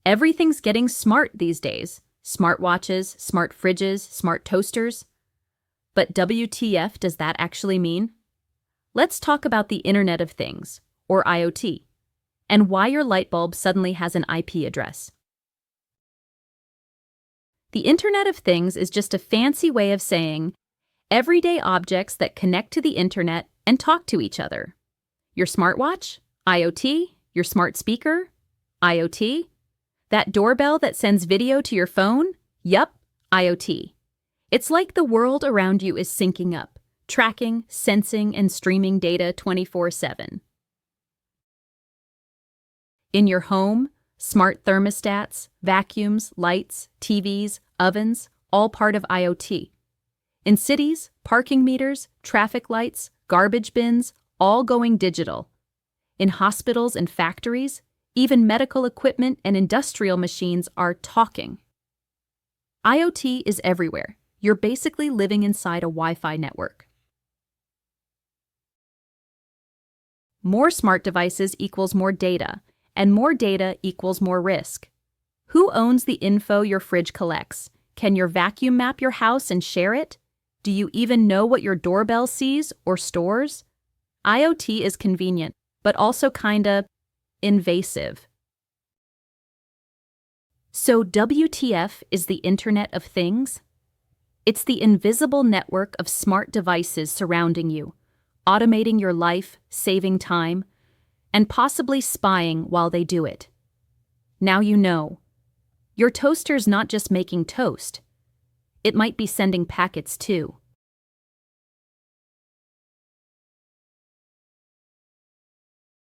Everything's getting smart these days. Smartwatches, smart fridges, smart toasters. But WTF does that actually mean? Let's talk about the Internet of Things, or IoT, and why your light bulb suddenly has an IP address. The Internet of Things is just a fancy way of saying everyday objects that connect to the Internet and talk to each other. Your smartwatch? IoT? Your smart speaker? IoT? That doorbell that sends video to your phone? Yup, IoT. It's like the world around you is syncing up, tracking, sensing, and streaming data 24/7. In your home, smart thermostats, vacuums, lights, TVs, ovens, all part of IoT. In cities, parking meters, traffic lights, garbage bins, all going digital. In hospitals and factories, even medical equipment and industrial machines are talking. IoT is everywhere. You're basically living inside a Wi-Fi network. More smart devices equals more data, and more data equals more risk. Who owns the info your fridge collects? Can your vacuum map your house and share it? Do you even know what your doorbell sees or stores? IoT is convenient, but also kinda invasive. So WTF is the Internet of Things? It's the invisible network of smart devices surrounding you, automating your life, saving time, and possibly spying while they do it. Now you know. Your toaster's not just making toast. It might be sending packets too.